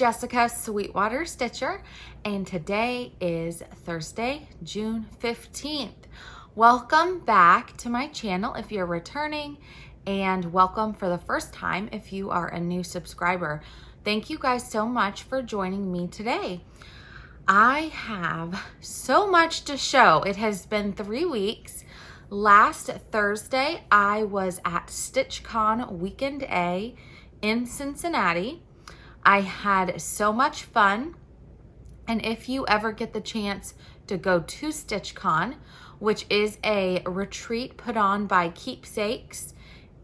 Jessica, Sweetwater Stitcher, and today is Thursday, June 15th. Welcome back to my channel if you're returning, and welcome for the first time if you are a new subscriber. Thank you guys so much for joining me today. I have so much to show. It has been 3 weeks. Last Thursday, I was at Stitchcon Weekend A in Cincinnati. I had so much fun, and if you ever get the chance to go to Stitchcon, which is a retreat put on by Keepsakes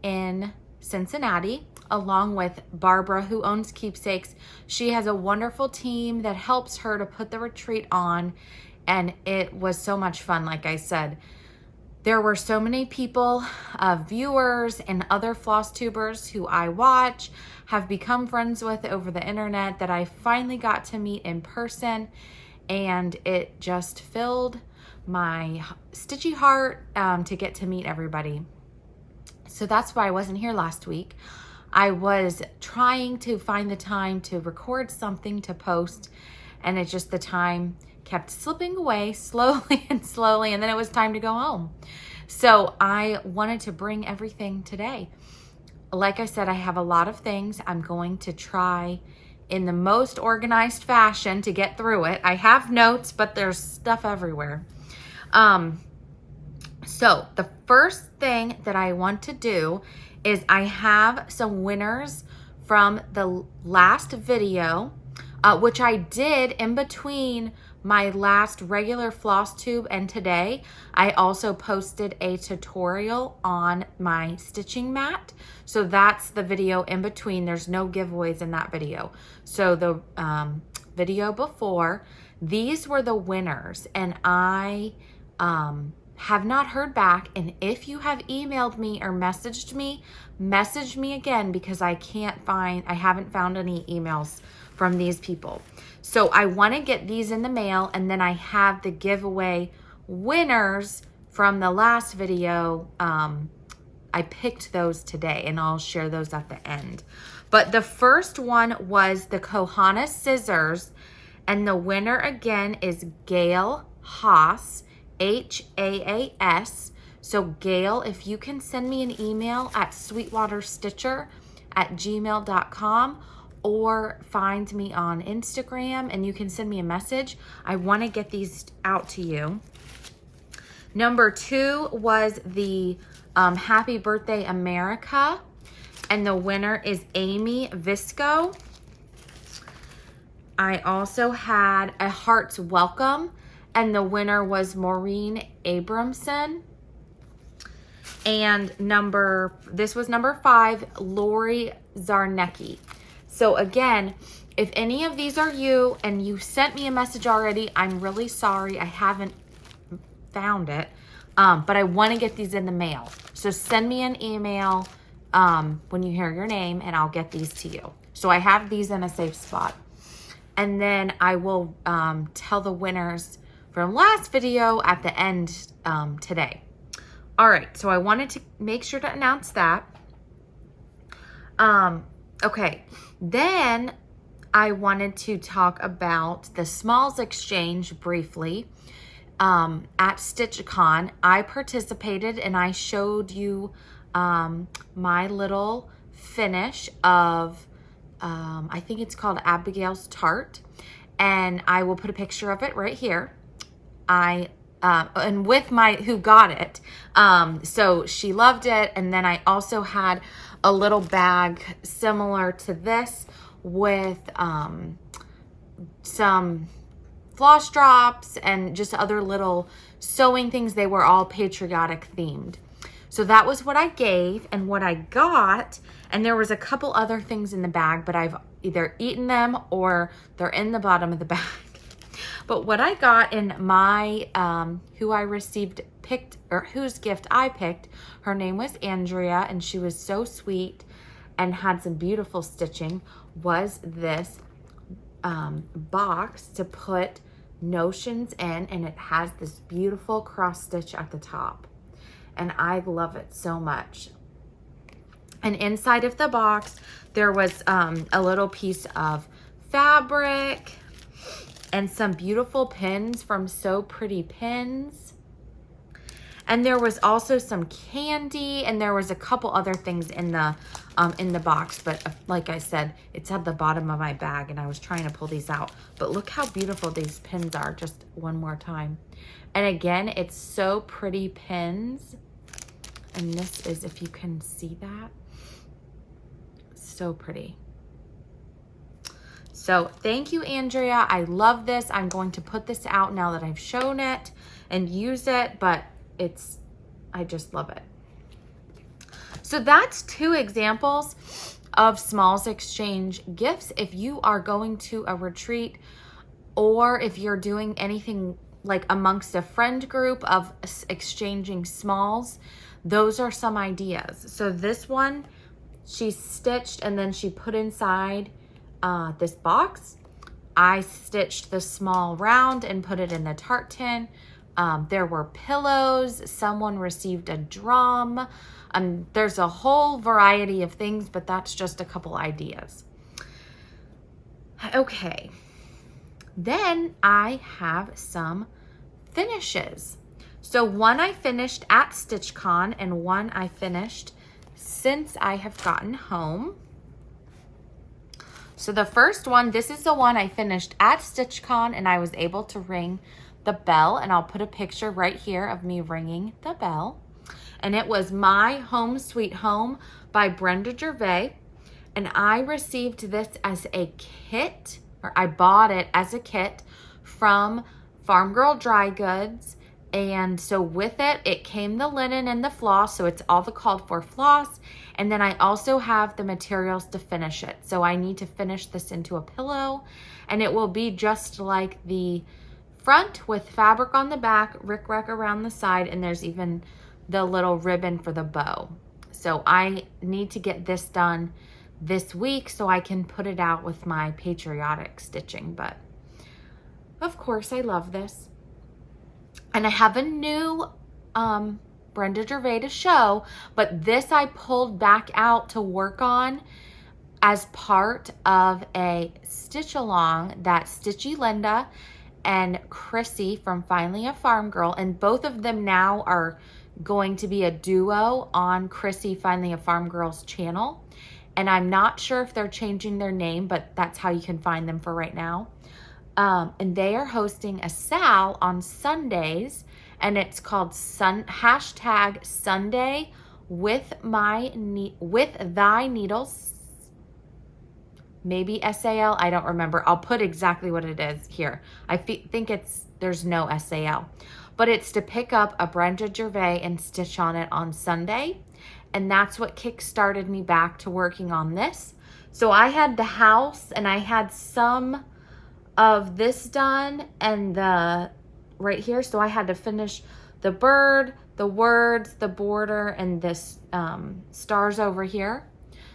in Cincinnati, along with Barbara, who owns Keepsakes. She has a wonderful team that helps her to put the retreat on, and it was so much fun. Like I said, there were so many people, viewers and other Flosstubers who I watch, have become friends with over the internet, that I finally got to meet in person, and it just filled my stitchy heart to get to meet everybody. So that's why I wasn't here last week. I was trying to find the time to record something to post, and it just, the time kept slipping away slowly, and then it was time to go home. So I wanted to bring everything today. Like I said, I have a lot of things. I'm going to try in the most organized fashion to get through it. I have notes, but there's stuff everywhere. So the first thing that I want to do is I have some winners from the last video, which I did in between my last regular Flosstube and today. I also posted a tutorial on my stitching mat. So that's the video in between. There's no giveaways in that video. So the video before, these were the winners, and I have not heard back. And if you have emailed me or messaged me, message me again, because I haven't found any emails from these people. So I want to get these in the mail, and then I have the giveaway winners from the last video. I picked those today, and I'll share those at the end. But the first one was the Kohana scissors, and the winner again is Gail Haas, Haas. So Gail, if you can send me an email at sweetwaterstitcher@gmail.com, or find me on Instagram and you can send me a message. I want to get these out to you. Number 2 was the Happy Birthday America, and the winner is Amy Visco. I also had a Heart's Welcome, and the winner was Maureen Abramson. And this was number 5, Lori Zarnecki. So again, if any of these are you and you sent me a message already, I'm really sorry. I haven't found it, but I want to get these in the mail. So send me an email when you hear your name, and I'll get these to you. So I have these in a safe spot. And then I will tell the winners from last video at the end today. All right, so I wanted to make sure to announce that. Okay, then I wanted to talk about the Smalls Exchange briefly. At Stitchcon, I participated, and I showed you my little finish of, I think it's called Abigail's Tart, and I will put a picture of it right here. And with who got it. So she loved it. And then I also had a little bag similar to this with some floss drops and just other little sewing things. They were all patriotic themed. So that was what I gave and what I got. And there was a couple other things in the bag, but I've either eaten them or they're in the bottom of the bag. But what I got in my, whose gift I picked, her name was Andrea, and she was so sweet and had some beautiful stitching, was this box to put notions in, and it has this beautiful cross stitch at the top. And I love it so much. And inside of the box, there was a little piece of fabric, and some beautiful pins from So Pretty Pins. And there was also some candy, and there was a couple other things in the box, but like I said, it's at the bottom of my bag and I was trying to pull these out. But look how beautiful these pins are, just one more time. And again, it's So Pretty Pins. And this is, if you can see that, so pretty. So thank you, Andrea. I love this. I'm going to put this out now that I've shown it and use it, but I just love it. So that's 2 examples of Smalls Exchange gifts. If you are going to a retreat, or if you're doing anything like amongst a friend group of exchanging smalls, those are some ideas. So this one, she stitched and then she put inside this box. I stitched the small round and put it in the tart tin. There were pillows. Someone received a drum. There's a whole variety of things, but that's just a couple ideas. Okay. Then I have some finishes. So one I finished at Stitchcon and one I finished since I have gotten home. So the first one, this is the one I finished at Stitchcon and I was able to ring the bell, and I'll put a picture right here of me ringing the bell. And it was My Home Sweet Home by Brenda Gervais. And I received this as a kit, or I bought it as a kit from Farm Girl Dry Goods. And so with it, it came the linen and the floss. So it's all the called for floss. And then I also have the materials to finish it. So I need to finish this into a pillow, and it will be just like the front with fabric on the back, rickrack around the side, and there's even the little ribbon for the bow. So I need to get this done this week so I can put it out with my patriotic stitching. But of course, I love this. And I have a new Brenda Gervais to show, but this I pulled back out to work on as part of a stitch along that Stitchy Linda and Chrissy from Finally a Farm Girl, and both of them now are going to be a duo on Chrissy Finally a Farm Girl's channel. And I'm not sure if they're changing their name, but that's how you can find them for right now. And they are hosting a SAL on Sundays, and it's called hashtag Sunday with thy needles, maybe SAL, I don't remember. I'll put exactly what it is here. I think there's no SAL, but it's to pick up a Brenda Gervais and stitch on it on Sunday. And that's what kick-started me back to working on this. So I had the house and I had some of this done and the right here. So I had to finish the bird, the words, the border, and this stars over here.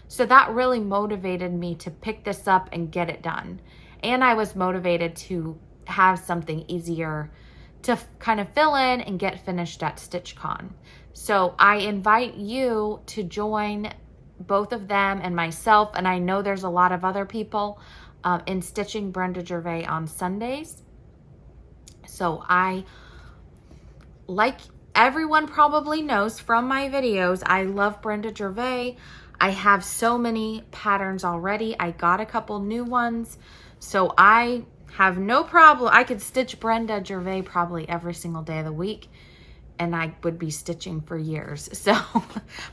So that really motivated me to pick this up and get it done. And I was motivated to have something easier to kind of fill in and get finished at Stitchcon. So I invite you to join both of them and myself, and I know there's a lot of other people in stitching Brenda Gervais on Sundays. So like everyone probably knows from my videos, I love Brenda Gervais. I have so many patterns already. I got a couple new ones. So I have no problem. I could stitch Brenda Gervais probably every single day of the week, and I would be stitching for years. So,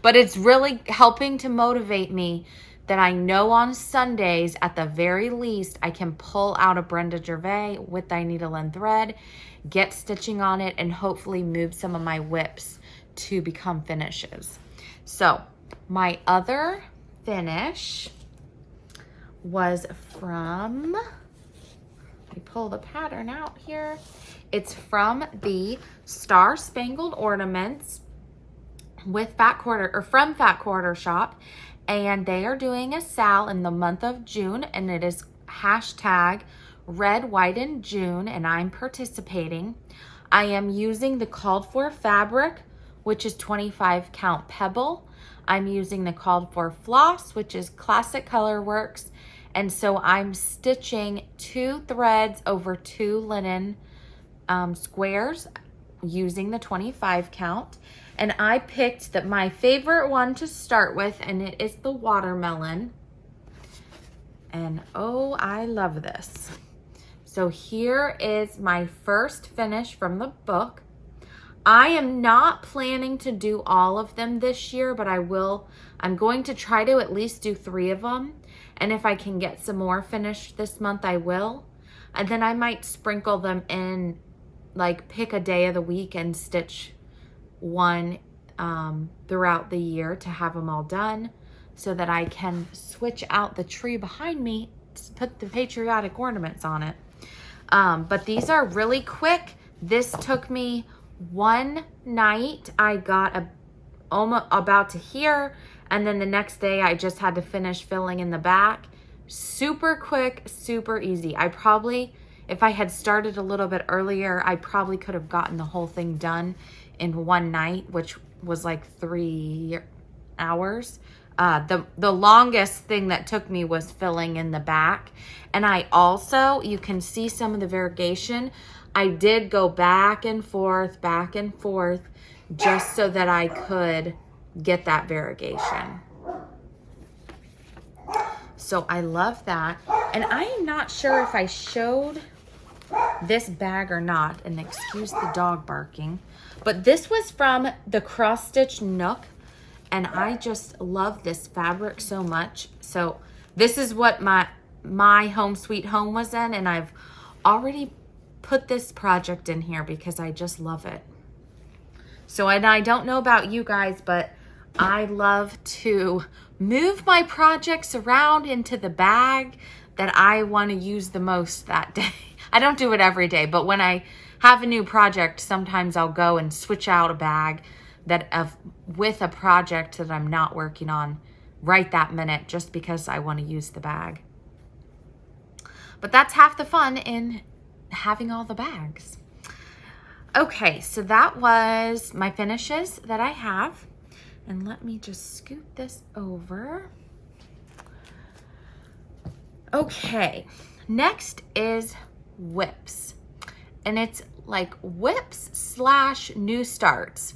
but it's really helping to motivate me that I know on Sundays, at the very least, I can pull out a Brenda Gervais with thy needle and thread, get stitching on it, and hopefully move some of my whips to become finishes. So my other finish was from, let me pull the pattern out here. It's from the Star Spangled Ornaments with from Fat Quarter Shop, and they are doing a SAL in the month of June, and it is hashtag Red, White, and June, and I'm participating. I am using the called for fabric, which is 25 count pebble. I'm using the called for floss, which is Classic Color Works, And so I'm stitching 2 threads over 2 linen squares using the 25 count. And I picked my favorite one to start with, and it is the watermelon. And oh, I love this. So here is my first finish from the book. I am not planning to do all of them this year, but I'm going to try to at least do 3 of them. And if I can get some more finished this month, I will. And then I might sprinkle them in, like pick a day of the week and stitch one throughout the year to have them all done, so that I can switch out the tree behind me to put the patriotic ornaments on it. But these are really quick. This took me 1 night. I got almost about to here, and then the next day I just had to finish filling in the back. Super quick, super easy. If I had started a little bit earlier, I probably could have gotten the whole thing done in 1 night, which was like 3 hours. The longest thing that took me was filling in the back. And I also, you can see some of the variegation. I did go back and forth, just so that I could get that variegation. So I love that. And I am not sure if I showed this bag or not, and excuse the dog barking, but this was from the Cross Stitch Nook, and I just love this fabric so much. So this is what my home sweet home was in, and I've already put this project in here because I just love it. So, and I don't know about you guys, but I love to move my projects around into the bag that I want to use the most that day. I don't do it every day, but when I have a new project, sometimes I'll go and switch out a bag with a project that I'm not working on right that minute, just because I want to use the bag. But that's half the fun in having all the bags. Okay, so that was my finishes that I have. And let me just scoot this over. Okay, next is whips. And it's like whips / new starts.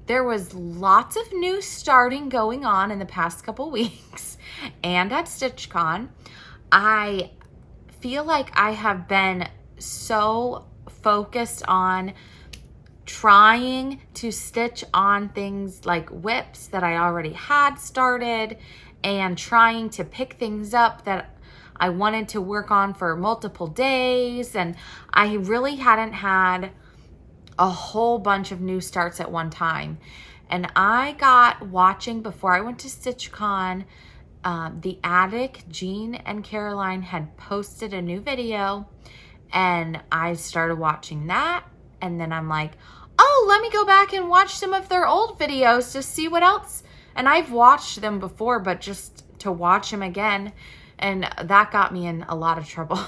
There was lots of new starting going on in the past couple weeks and at Stitchcon. I feel like I have been so focused on trying to stitch on things like whips that I already had started, and trying to pick things up that I wanted to work on for multiple days. And I really hadn't had a whole bunch of new starts at one time. And I got watching before I went to Stitchcon, the Attic, Jean and Caroline had posted a new video, and I started watching that. And then I'm like, oh, let me go back and watch some of their old videos to see what else. And I've watched them before, but just to watch them again. And that got me in a lot of trouble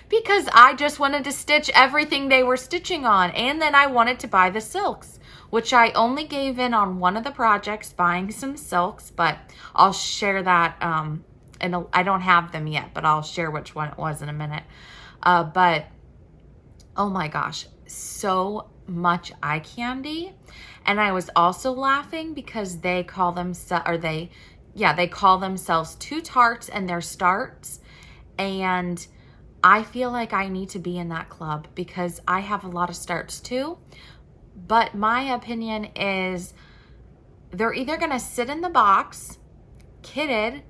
because I just wanted to stitch everything they were stitching on. And then I wanted to buy the silks, which I only gave in on one of the projects, buying some silks, but I'll share that. And I don't have them yet, but I'll share which one it was in a minute. But oh my gosh, so much eye candy. And I was also laughing because they call themselves, they call themselves Two Tarts and their starts. And I feel like I need to be in that club because I have a lot of starts too. But my opinion is they're either going to sit in the box, kitted,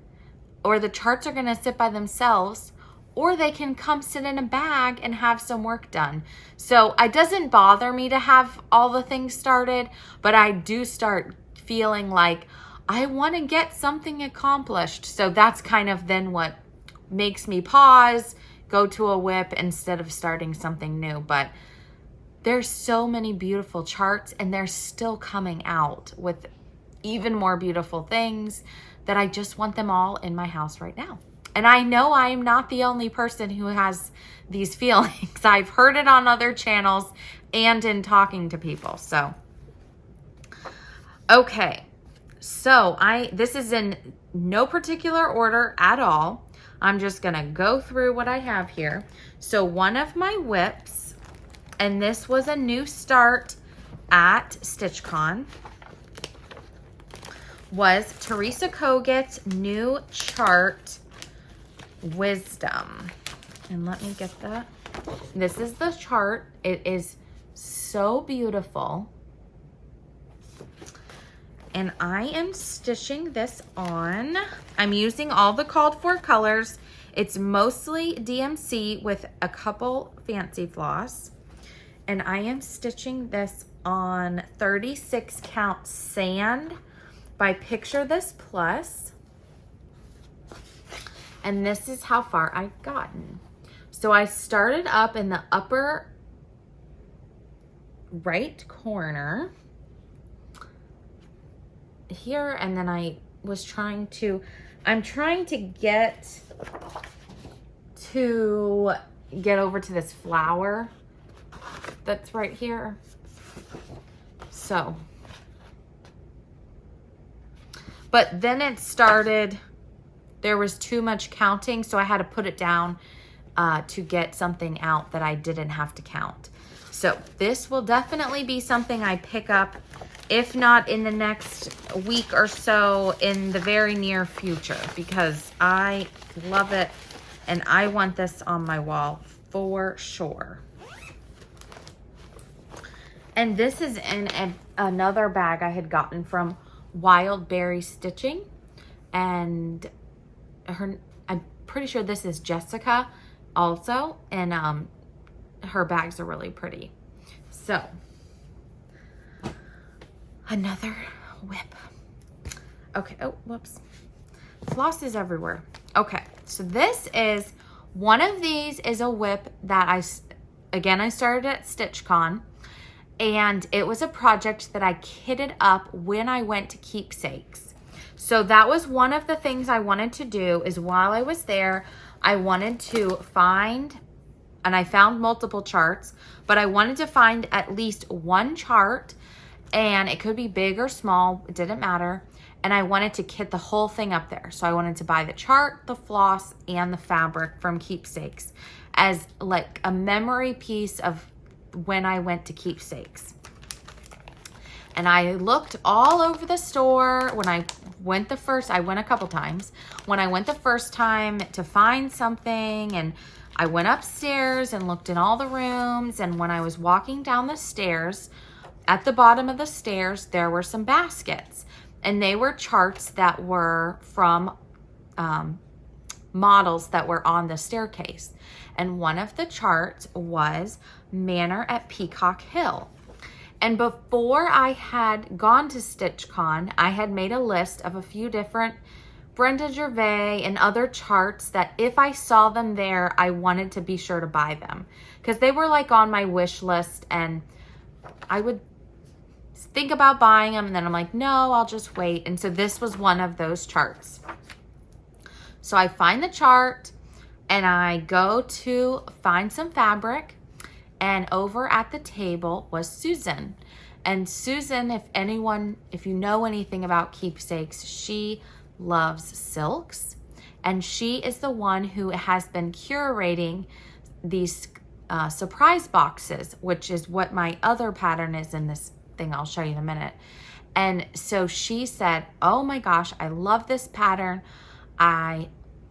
or the charts are going to sit by themselves, or they can come sit in a bag and have some work done. So it doesn't bother me to have all the things started, but I do start feeling like I want to get something accomplished. So that's kind of then what makes me pause, go to a whip instead of starting something new. But there's so many beautiful charts, and they're still coming out with even more beautiful things that I just want them all in my house right now. And I know I'm not the only person who has these feelings. I've heard it on other channels and in talking to people. So, okay. So this is in no particular order at all. I'm just gonna go through what I have here. So one of my whips, and this was a new start at Stitchcon, was Teresa Kogut's new chart, Wisdom. And let me get that. This is the chart. It is so beautiful. And I am stitching this on. I'm using all the called for colors. It's mostly DMC with a couple fancy floss. And I am stitching this on 36 count sand by Picture This Plus. And this is how far I've gotten. So I started up in the upper right corner here, and then I'm trying to get over to this flower that's right here. So, but then it started, there was too much counting, so I had to put it down to get something out that I didn't have to count. So this will definitely be something I pick up, if not in the next week or so, in the very near future, because I love it and I want this on my wall for sure. And this is in another bag I had gotten from Wild Berry Stitching, and I'm pretty sure this is Jessica also, and her bags are really pretty. So another whip. Okay, oh, whoops. Floss is everywhere. Okay, so this is, one of these is a whip that I started at Stitchcon, and it was a project that I kitted up when I went to Keepsakes. So that was one of the things I wanted to do, is while I was there, I wanted to find, and I found multiple charts, but I wanted to find at least one chart, and it could be big or small, it didn't matter. And I wanted to kit the whole thing up there. So I wanted to buy the chart, the floss, and the fabric from Keepsakes as like a memory piece of when I went to Keepsakes. And I looked all over the store when I went I went a couple times. When I went the first time to find something, and I went upstairs and looked in all the rooms, and when I was walking down the stairs, at the bottom of the stairs, there were some baskets, and they were charts that were from models that were on the staircase. And one of the charts was Manor at Peacock Hill. And before I had gone to Stitchcon, I had made a list of a few different Brenda Gervais and other charts that if I saw them there, I wanted to be sure to buy them, because they were like on my wish list, and I would think about buying them, and then I'm like, no, I'll just wait. And so this was one of those charts. So I find the chart and I go to find some fabric, and over at the table was Susan. And Susan, if you know anything about Keepsakes, she loves silks, and she is the one who has been curating these surprise boxes, which is what my other pattern is in this thing I'll show you in a minute. And so she said, oh my gosh, I love this pattern. I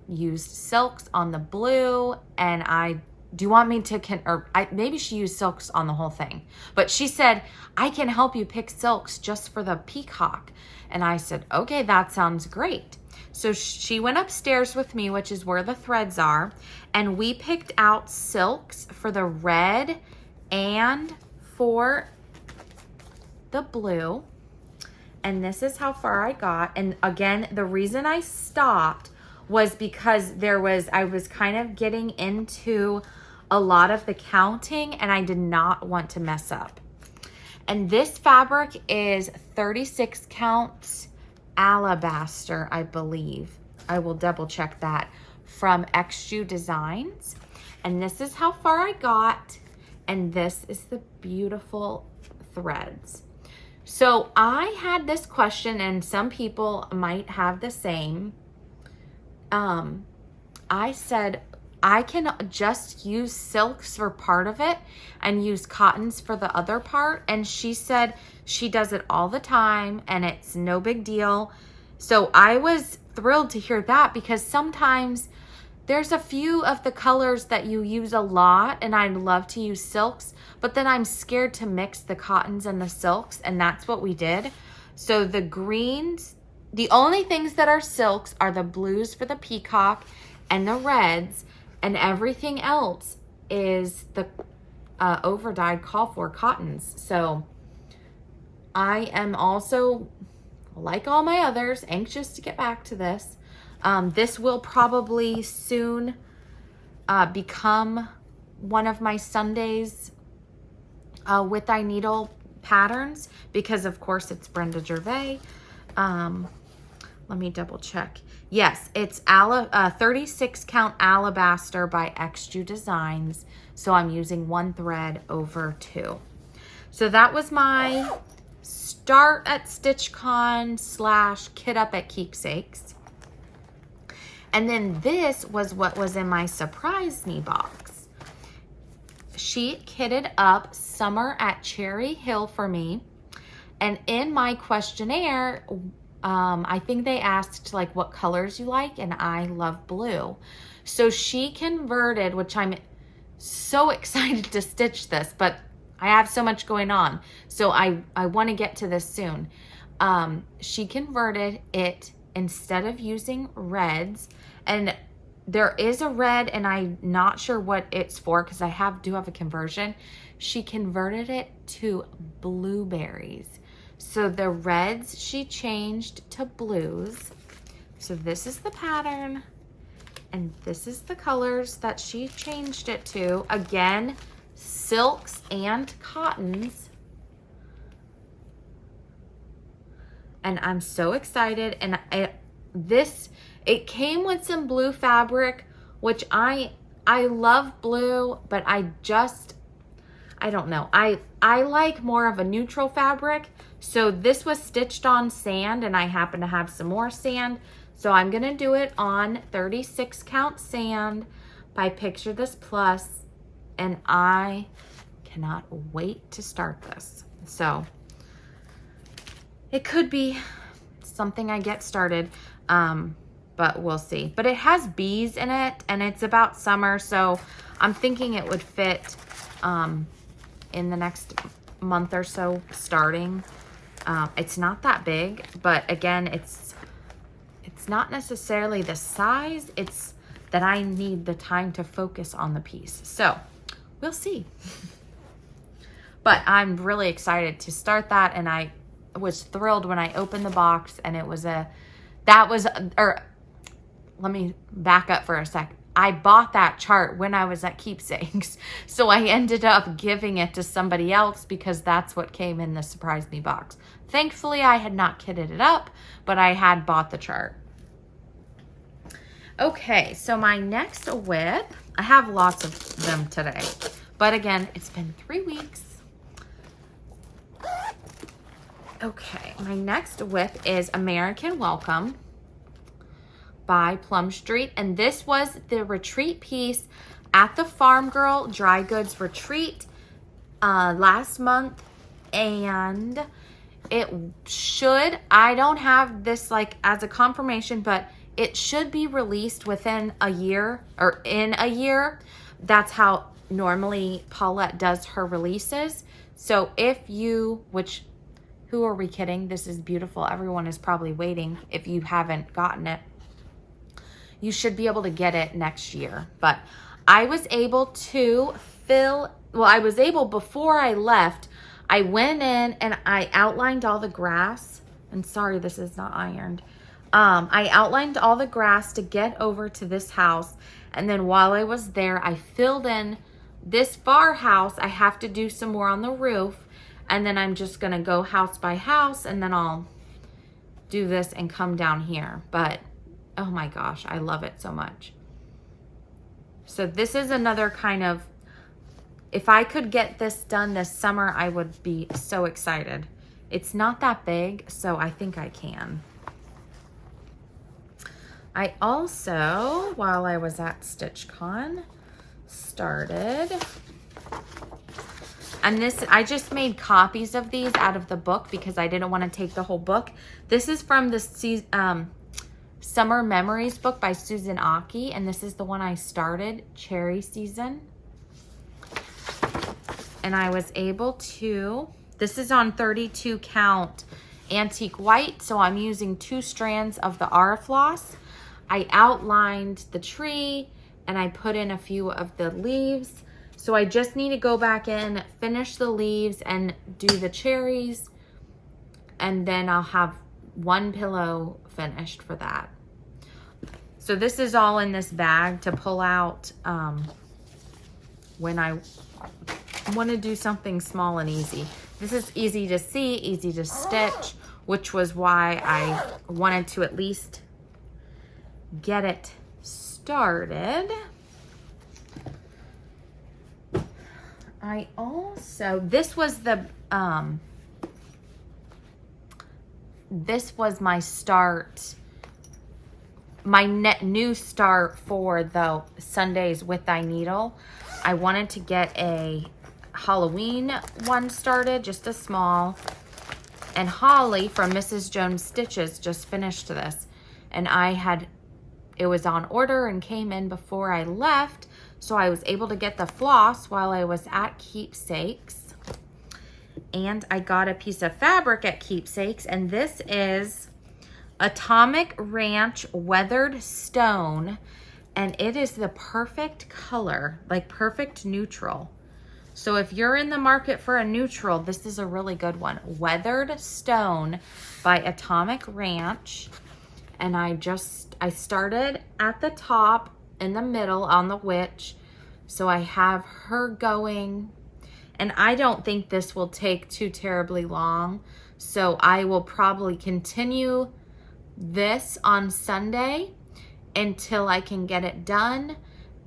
used silks on the blue, and do you want me to, maybe she used silks on the whole thing, but she said, I can help you pick silks just for the peacock. And I said, okay, that sounds great. So she went upstairs with me, which is where the threads are, and we picked out silks for the red and for the blue. And this is how far I got. And again, the reason I stopped was because I was kind of getting into a lot of the counting, and I did not want to mess up. And this fabric is 36 counts alabaster, I believe. I will double check that, from XU Designs. And this is how far I got, and this is the beautiful threads. So I had this question, and some people might have the same. I said, I can just use silks for part of it and use cottons for the other part. And she said she does it all the time and it's no big deal. So I was thrilled to hear that, because sometimes there's a few of the colors that you use a lot and I'd love to use silks, but then I'm scared to mix the cottons and the silks, and that's what we did. So the greens, the only things that are silks are the blues for the peacock and the reds, and everything else is the over-dyed call for cottons. So I am also, like all my others, anxious to get back to this. This will probably soon become one of my Sundays with I needle patterns, because of course it's Brenda Gervais. Let me double check. Yes, it's 36 count alabaster by XJU Designs. So I'm using 1 thread over 2. So that was my start at Stitchcon / kit up at Keepsakes. And then this was what was in my surprise me box. She kitted up Summer at Cherry Hill for me. And in my questionnaire, I think they asked like what colors you like, and I love blue. So she converted, which I'm so excited to stitch this, but I have so much going on. So I want to get to this soon. She converted it, instead of using reds, and there is a red and I'm not sure what it's for because I do have a conversion. She converted it to blueberries. So the reds she changed to blues. So this is the pattern and this is the colors that she changed it to. Again, silks and cottons. And I'm so excited. And it came with some blue fabric, which I love blue, but I don't know. I like more of a neutral fabric. So this was stitched on sand, and I happen to have some more sand. So I'm going to do it on 36 count sand by Picture This Plus. And I cannot wait to start this. So it could be something I get started, but we'll see. But it has bees in it, and it's about summer, so I'm thinking it would fit in the next month or so starting. It's not that big, but again, it's not necessarily the size, it's that I need the time to focus on the piece. So we'll see. But I'm really excited to start that, and I was thrilled when I opened the box, and it was let me back up for a sec. I bought that chart when I was at Keepsakes, so I ended up giving it to somebody else because that's what came in the surprise me box. Thankfully, I had not kitted it up, but I had bought the chart. Okay, so my next whip, I have lots of them today, but again, it's been 3 weeks. Okay, my next whip is American Welcome by Plum Street, and this was the retreat piece at the Farm Girl Dry Goods Retreat last month, and it should, I don't have this like as a confirmation, but it should be released within a year or in a year. That's how normally Paulette does her releases. So if you, who are we kidding? This is beautiful. Everyone is probably waiting. If you haven't gotten it, you should be able to get it next year. But I was able to before I left, I went in and I outlined all the grass. And sorry, this is not ironed. I outlined all the grass to get over to this house. And then while I was there, I filled in this far house. I have to do some more on the roof. And then I'm just going to go house by house, and then I'll do this and come down here. But oh my gosh, I love it so much. So this is another kind of, if I could get this done this summer, I would be so excited. It's not that big, so I think I can. I also, while I was at Stitchcon, started, and this, I just made copies of these out of the book because I didn't want to take the whole book. This is from the Summer Memories book by Susan Aki, and this is the one I started, Cherry Season. And I was able to, this is on 32 count antique white, so I'm using 2 strands of the Ara Floss. I outlined the tree and I put in a few of the leaves. So I just need to go back in, finish the leaves and do the cherries, and then I'll have one pillow finished for that. So this is all in this bag to pull out when I want to do something small and easy. This is easy to see, easy to stitch, which was why I wanted to at least get it started. I also, this was my start, my new start for the Sundays with Thy Needle. I wanted to get a Halloween one started, just a small. And Holly from Mrs. Jones Stitches just finished this. And it was on order and came in before I left. So I was able to get the floss while I was at Keepsakes. And I got a piece of fabric at Keepsakes, and this is Atomic Ranch Weathered Stone, and it is the perfect color, like perfect neutral. So if you're in the market for a neutral, this is a really good one. Weathered Stone by Atomic Ranch. And I started at the top, in the middle on the witch. So I have her going, and I don't think this will take too terribly long. So I will probably continue this on Sunday until I can get it done,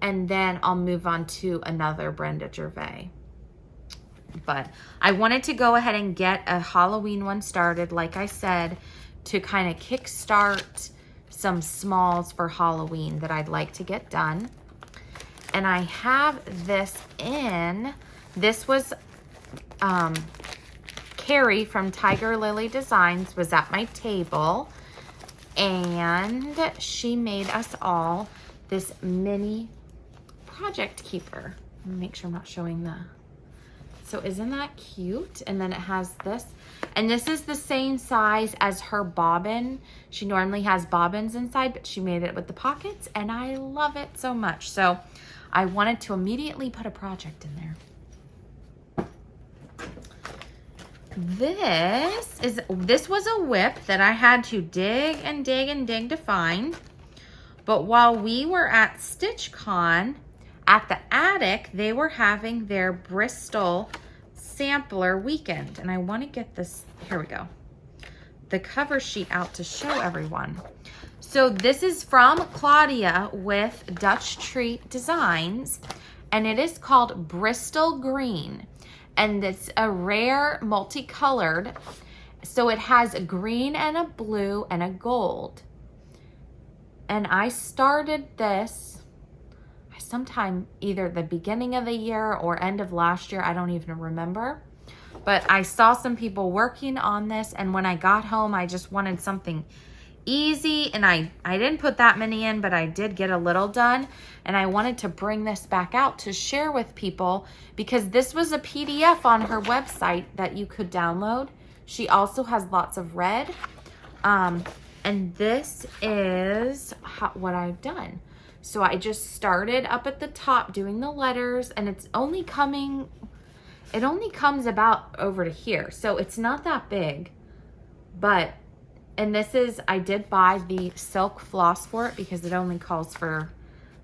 and then I'll move on to another Brenda Gervais. But I wanted to go ahead and get a Halloween one started, like I said, to kind of kickstart some smalls for Halloween that I'd like to get done. And I have this was Carrie from Tiger Lily Designs was at my table, and she made us all this mini project keeper. Let me make sure I'm not showing the, so isn't that cute? And then it has this, and this is the same size as her bobbin. She normally has bobbins inside, but she made it with the pockets, and I love it so much. So I wanted to immediately put a project in there. This was a whip that I had to dig and dig and dig to find. But while we were at Stitchcon, at the attic, they were having their Bristol sampler weekend. And I want to get this, here we go, the cover sheet out to show everyone. So this is from Claudia with Dutch Treat Designs, and it is called Bristol Green. And it's a rare multicolored, so it has a green and a blue and a gold. And I started this sometime either the beginning of the year or end of last year. I don't even remember. But I saw some people working on this, and when I got home, I just wanted something easy, and I didn't put that many in, but I did get a little done, and I wanted to bring this back out to share with people because this was a PDF on her website that you could download. She also has lots of red, and this is what I've done. So I just started up at the top doing the letters, and it only comes about over to here, so it's not that big, but and this is, I did buy the silk floss for it because it only calls for,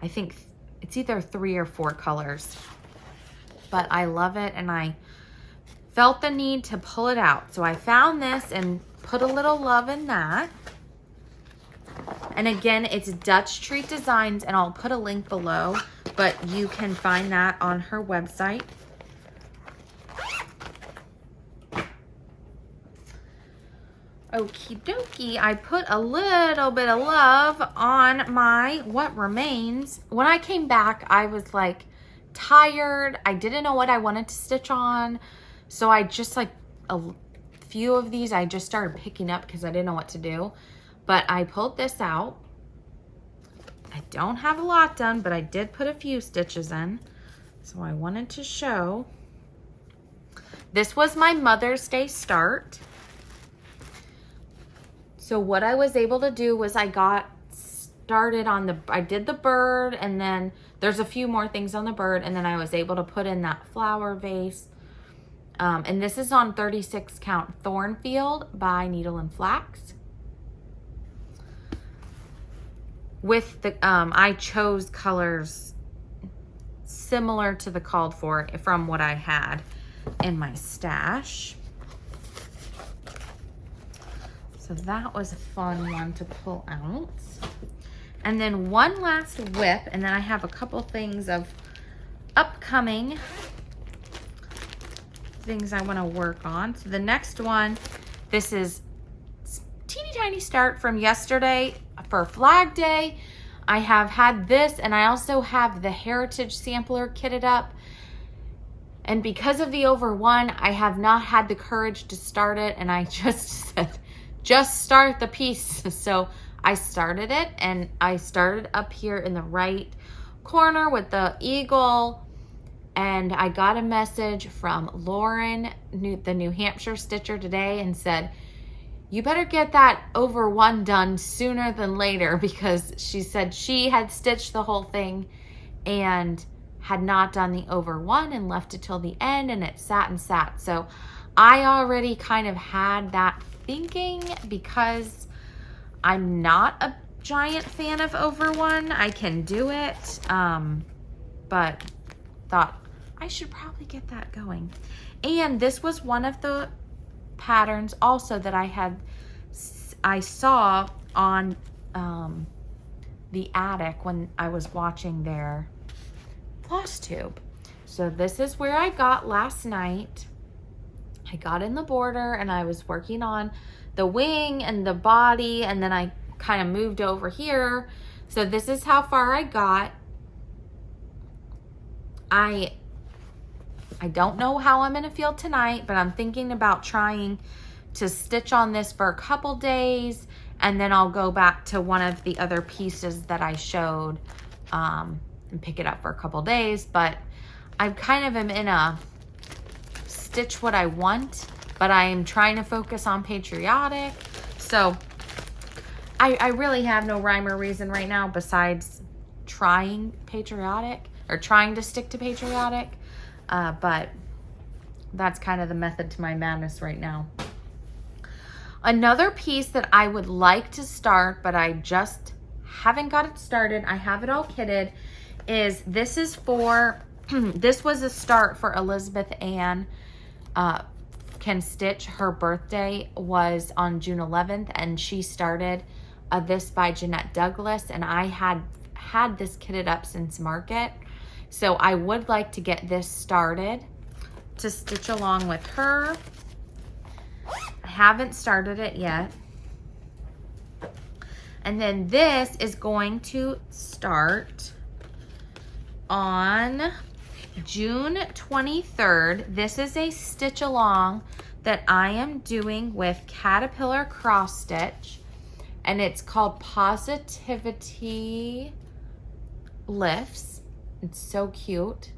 I think it's either 3 or 4 colors. But I love it, and I felt the need to pull it out. So I found this and put a little love in that. And again, it's Dutch Treat Designs, and I'll put a link below, but you can find that on her website. Okie dokie, I put a little bit of love on my what remains. When I came back, I was like tired. I didn't know what I wanted to stitch on. So I just like a few of these I just started picking up because I didn't know what to do. But I pulled this out. I don't have a lot done, but I did put a few stitches in. So I wanted to show. This was my Mother's Day start. So what I was able to do was I got started on I did the bird, and then there's a few more things on the bird, and then I was able to put in that flower vase. And this is on 36 count Thornfield by Needle and Flax. With the, I chose colors similar to the called for from what I had in my stash. So that was a fun one to pull out. And then one last whip, and then I have a couple things of upcoming things I want to work on. So the next one, this is teeny tiny start from yesterday for Flag Day. I have had this, and I also have the Heritage Sampler kitted up. And because of the over one, I have not had the courage to start it, and I just said, just start the piece. So I started it, and I started up here in the right corner with the eagle, and I got a message from Lauren, the New Hampshire stitcher today, and said, you better get that over one done sooner than later, because she said she had stitched the whole thing and had not done the over one and left it till the end, and it sat and sat. So I already kind of had that thinking, because I'm not a giant fan of over one. I can do it, but thought I should probably get that going. And this was one of the patterns also that I saw on the attic when I was watching their Flosstube. So this is where I got last night. I got in the border, and I was working on the wing and the body, and then I kind of moved over here. So this is how far I got. I don't know how I'm gonna feel tonight, but I'm thinking about trying to stitch on this for a couple days, and then I'll go back to one of the other pieces that I showed and pick it up for a couple days. But I kind of am in a stitch what I want, but I am trying to focus on patriotic. So I really have no rhyme or reason right now besides trying patriotic, or trying to stick to patriotic. But that's kind of the method to my madness right now. Another piece that I would like to start, but I just haven't got it started, I have it all kitted, is this is for, this was a start for Elizabeth Ann Can Stitch. Her birthday was on June 11th, and she started this by Jeanette Douglas, and I had this kitted up since market. So I would like to get this started to stitch along with her. I haven't started it yet. And then this is going to start on June 23rd. This is a stitch along that I am doing with Caterpillar Cross Stitch, and it's called Positivity Lifts. It's so cute.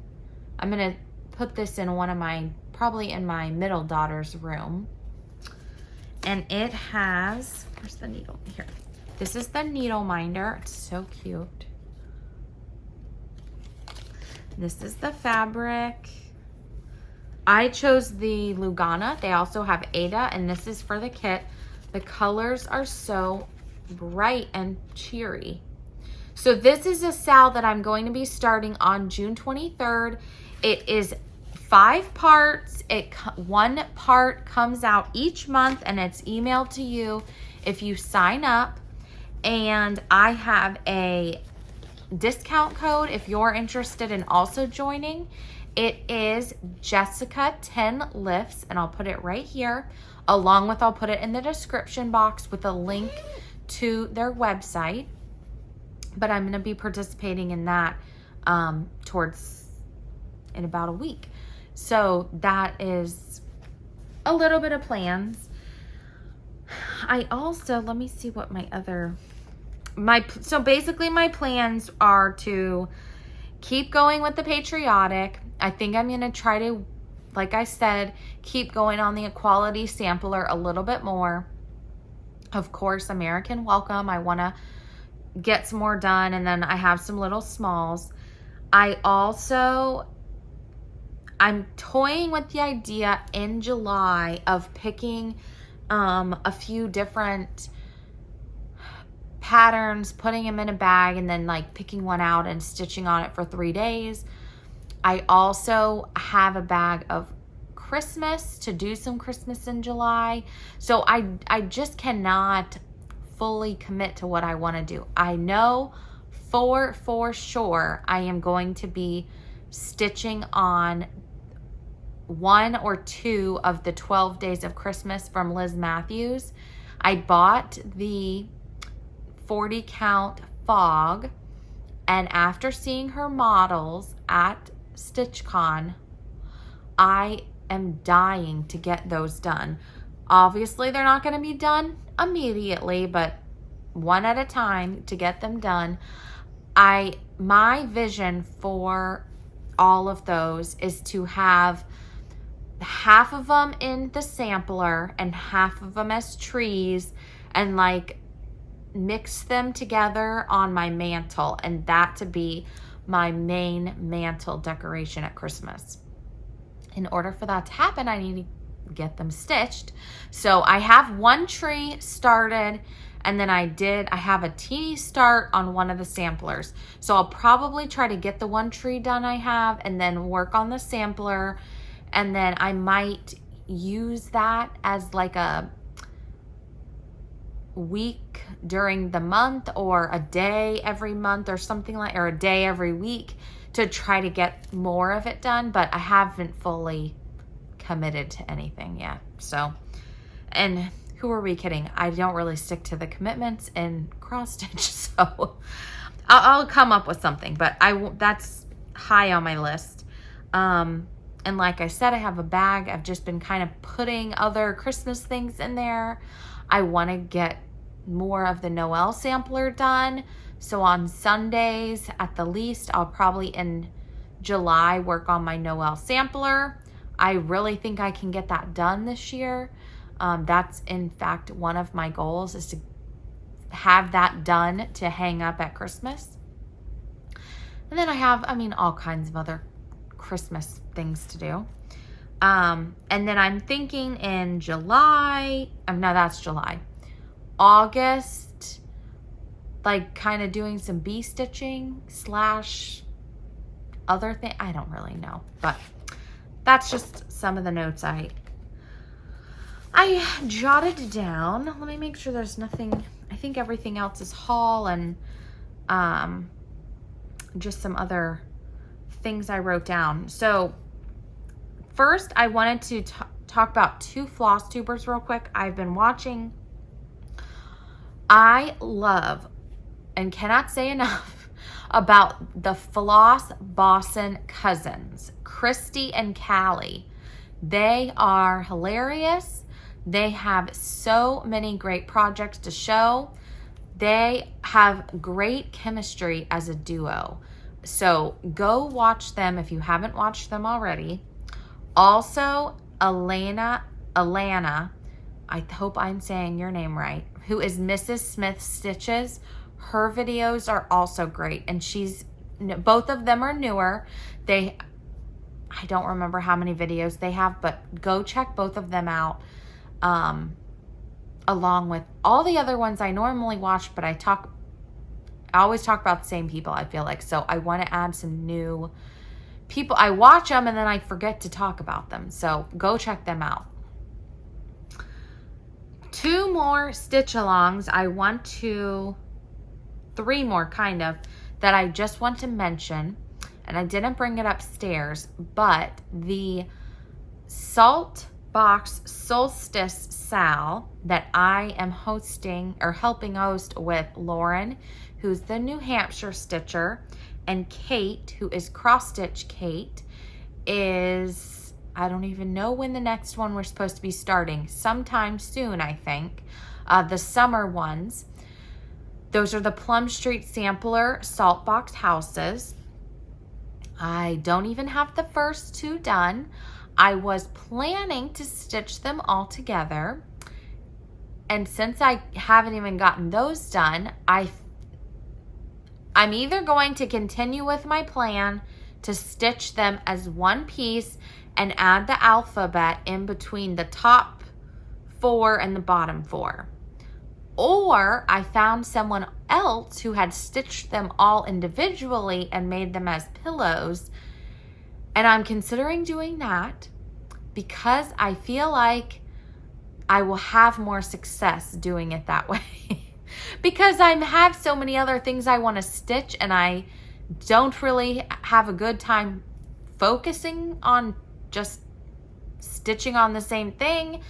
I'm gonna put this in one of my, probably in my middle daughter's room. And it has, where's the needle? Here. This is the needle minder. It's so cute. This is the fabric. I chose the Lugana. They also have Ada, and this is for the kit. The colors are so bright and cheery. So this is a SAL that I'm going to be starting on June 23rd. It is 5 parts. One part comes out each month, and it's emailed to you if you sign up. And I have a discount code if you're interested in also joining. It is Jessica 10 Lifts, and I'll put it right here, along with, I'll put it in the description box with a link to their website. But I'm going to be participating in that in about a week. So that is a little bit of plans. I also, let me see what so basically my plans are to keep going with the patriotic. I think I'm going to try to, like I said, keep going on the equality sampler a little bit more. Of course, American Welcome, I want to get some more done, and then I have some little smalls. I'm toying with the idea in July of picking a few different patterns, putting them in a bag, and then like picking one out and stitching on it for 3 days. I also have a bag of Christmas to do some Christmas in July. So I just cannot fully commit to what I want to do. I know for sure I am going to be stitching on 1 or 2 of the 12 Days of Christmas from Liz Matthews. I bought the 40 count fog, and after seeing her models at Stitchcon, I am dying to get those done. Obviously, they're not going to be done immediately, but one at a time to get them done. My vision for all of those is to have half of them in the sampler and half of them as trees, and like mix them together on my mantle, and that to be my main mantle decoration at Christmas. In order for that to happen, I need to get them stitched. So I have one tree started, and then I have a teeny start on one of the samplers. So I'll probably try to get the one tree done I have, and then work on the sampler, and then I might use that as like a week during the month, or a day every month, or something like, or a day every week, to try to get more of it done. But I haven't fully committed to anything yet. So, and who are we kidding? I don't really stick to the commitments in cross stitch, so I'll come up with something, but that's high on my list. And like I said, I have a bag. I've just been kind of putting other Christmas things in there. I want to get more of the Noel sampler done. So on Sundays, at the least, I'll probably in July work on my Noel sampler. I really think I can get that done this year. That's in fact one of my goals, is to have that done to hang up at Christmas. And then I have, all kinds of other Christmas things to do. And then I'm thinking in July, no, that's July. August, like kind of doing some bee stitching / other thing. I don't really know, but that's just some of the notes I jotted down. Let me make sure there's nothing. I think everything else is haul, and just some other things I wrote down. So first, I wanted to talk about 2 Flosstubers real quick. I've been watching. I love and cannot say enough about the Floss Bossin cousins, Christy and Callie. They are hilarious. They have so many great projects to show. They have great chemistry as a duo. So go watch them if you haven't watched them already. Also, Alana, I hope I'm saying your name right, who is Mrs. Smith Stitches. Her videos are also great, and both of them are newer. I don't remember how many videos they have, but go check both of them out, along with all the other ones I normally watch, but I always talk about the same people, I feel like. So I want to add some new people. I watch them and then I forget to talk about them. So go check them out. 2 more stitch alongs. 3 more kind of, that I just want to mention. and I didn't bring it upstairs, but the Saltbox Solstice SAL that I am hosting or helping host with Lauren, who's the New Hampshire stitcher, and Kate, who is Cross Stitch Kate, is, I don't even know when the next one we're supposed to be starting. Sometime soon, I think. The summer ones. Those are the Plum Street Sampler Saltbox houses. I don't even have the first two done. I was planning to stitch them all together. And since I haven't even gotten those done, I'm either going to continue with my plan to stitch them as one piece and add the alphabet in between the top 4 and the bottom 4. Or I found someone else who had stitched them all individually and made them as pillows. And I'm considering doing that because I feel like I will have more success doing it that way. Because I have so many other things I want to stitch and I don't really have a good time focusing on just stitching on the same thing.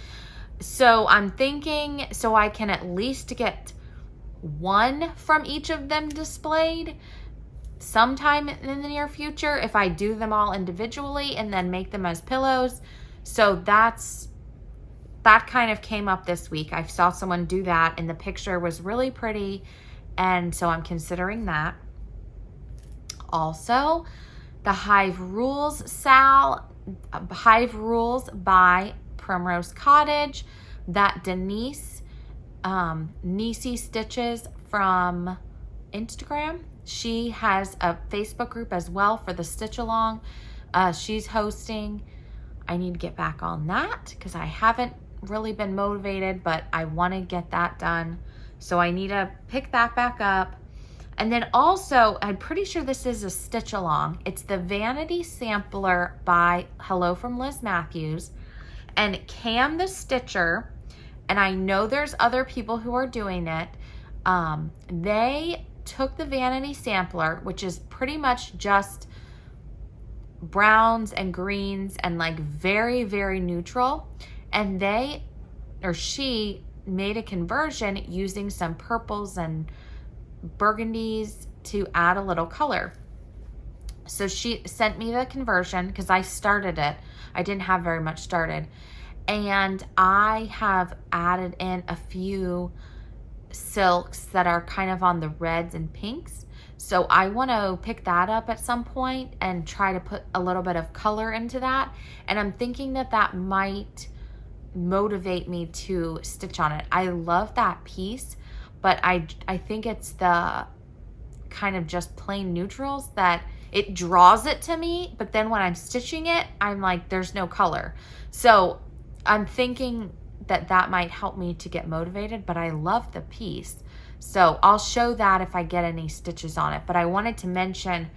So I'm thinking so I can at least get one from each of them displayed sometime in the near future if I do them all individually and then make them as pillows. So that kind of came up this week. I saw someone do that and the picture was really pretty, and so I'm considering that. Also, the Hive Rules SAL, Hive Rules by Primrose Cottage, that Denise Nisi Stitches from Instagram. She has a Facebook group as well for the stitch along. She's hosting. I need to get back on that because I haven't really been motivated, but I want to get that done. So I need to pick that back up. And then also, I'm pretty sure this is a stitch along. It's the Vanity Sampler by Hello from Liz Matthews. And Cam the Stitcher, and I know there's other people who are doing it, they took the Vanity Sampler, which is pretty much just browns and greens and like very, very neutral, and she made a conversion using some purples and burgundies to add a little color. So she sent me the conversion because I started it. I didn't have very much started. And I have added in a few silks that are kind of on the reds and pinks. So I want to pick that up at some point and try to put a little bit of color into that. And I'm thinking that that might motivate me to stitch on it. I love that piece, but I think it's the kind of just plain neutrals that it draws it to me, but then when I'm stitching it, I'm like, there's no color. So I'm thinking that that might help me to get motivated, but I love the piece. So I'll show that if I get any stitches on it. But I wanted to mention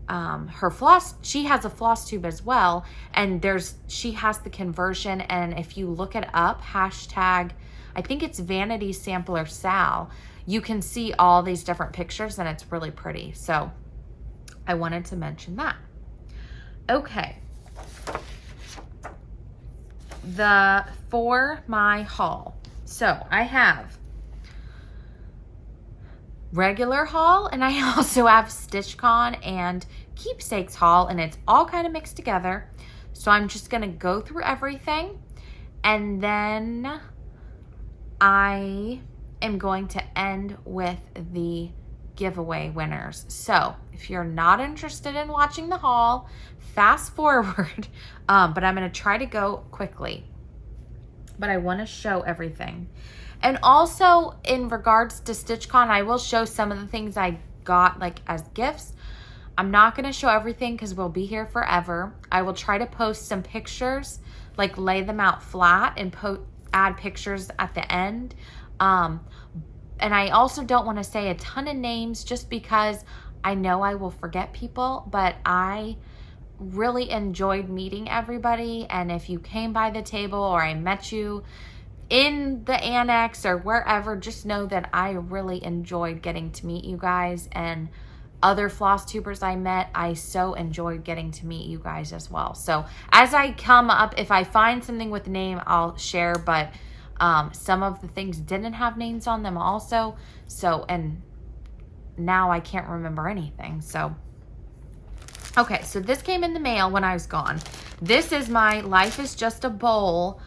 her floss. She has a Flosstube as well, and she has the conversion. And if you look it up, hashtag, I think it's Vanity Sampler SAL, you can see all these different pictures, and it's really pretty. So I wanted to mention that. Okay. For my haul. So I have regular haul, and I also have Stitchcon and Keepsakes haul, and it's all kind of mixed together. So I'm just going to go through everything, and then I am going to end with the giveaway winners. So if you're not interested in watching the haul, fast forward, but I'm going to try to go quickly. But I want to show everything. And also in regards to Stitchcon, I will show some of the things I got like as gifts. I'm not going to show everything because we'll be here forever. I will try to post some pictures, like lay them out flat and add pictures at the end. And I also don't want to say a ton of names just because I know I will forget people, but I really enjoyed meeting everybody. And if you came by the table or I met you in the annex or wherever, just know that I really enjoyed getting to meet you guys. And other floss tubers I met. I so enjoyed getting to meet you guys as well. So as I come up, if I find something with a name, I'll share, but some of the things didn't have names on them also. So, and now I can't remember anything. So, okay, so this came in the mail when I was gone. This is my Life is Just a Bowl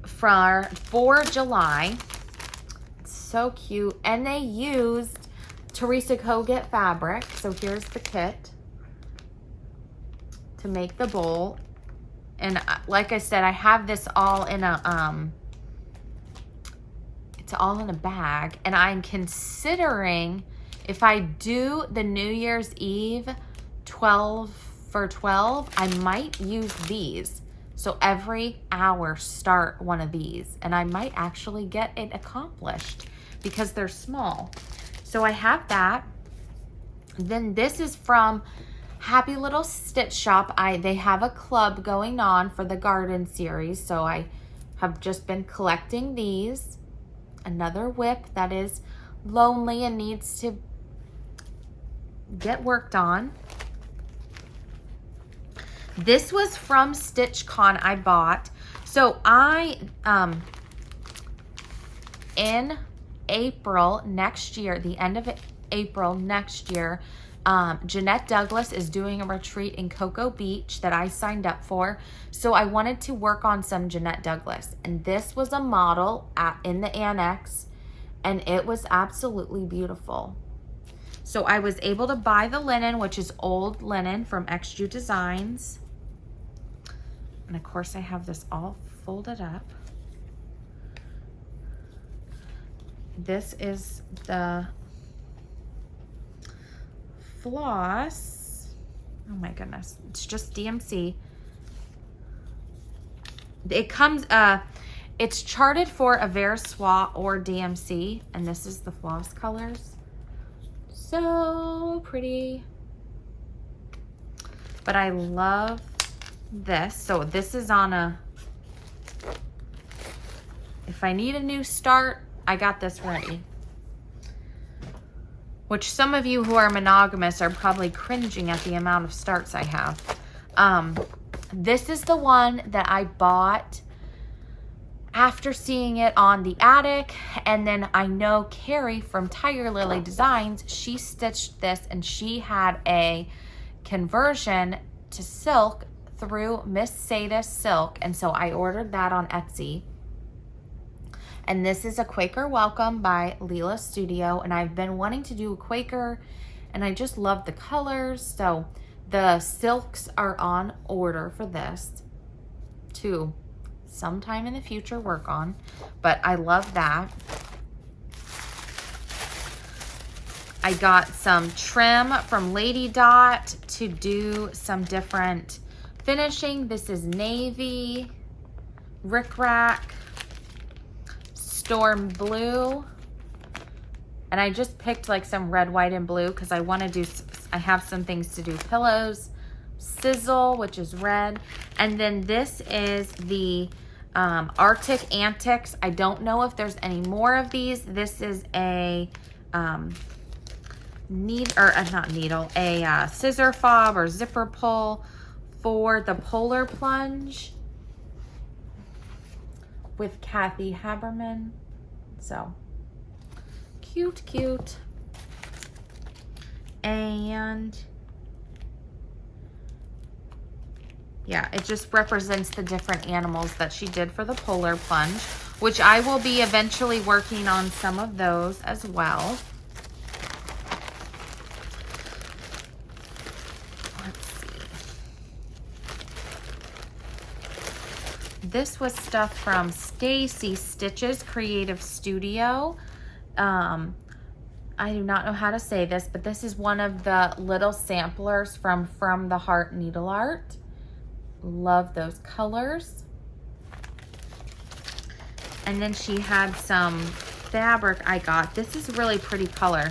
for July. It's so cute. And they used Teresa Kogut fabric. So here's the kit to make the bowl. And like I said, I have this all in a, it's all in a bag. And I'm considering if I do the New Year's Eve 12 for 12, I might use these. So every hour start one of these. And I might actually get it accomplished because they're small. So I have that. Then this is from Happy Little Stitch Shop. They have a club going on for the garden series. So I have just been collecting these. Another whip that is lonely and needs to get worked on. This was from Stitchcon I bought. So in April next year, the end of April next year, Jeanette Douglas is doing a retreat in Cocoa Beach that I signed up for. So I wanted to work on some Jeanette Douglas. And this was a model in the annex. And it was absolutely beautiful. So I was able to buy the linen, which is old linen from XU Designs. And of course I have this all folded up. This is the Floss. Oh my goodness. It's just DMC. It comes, it's charted for a Versoix or DMC. And this is the Floss colors. So pretty. But I love this. So this is on a, if I need a new start, I got this ready. Which some of you who are monogamous are probably cringing at the amount of starts I have. This is the one that I bought after seeing it on the attic. And then I know Carrie from Tiger Lily Designs, she stitched this and she had a conversion to silk through Miss Sadie Silk. And so I ordered that on Etsy. And this is a Quaker Welcome by Leela Studio. And I've been wanting to do a Quaker and I just love the colors. So the silks are on order for this to sometime in the future work on. But I love that. I got some trim from Lady Dot to do some different finishing. This is navy, rickrack, storm blue, and I just picked like some red, white, and blue because I want to do, I have some things to do. Pillows, sizzle, which is red, and then this is the Arctic Antics. I don't know if there's any more of these. This is a scissor fob or zipper pull for the Polar Plunge with Kathy Haberman. So cute, cute. And yeah, it just represents the different animals that she did for the Polar Plunge, which I will be eventually working on some of those as well. Let's see. This was stuff from Stacy Stitches Creative Studio. I do not know how to say this, but this is one of the little samplers from the Heart Needle Art. Love those colors. And then she had some fabric I got. This is a really pretty color.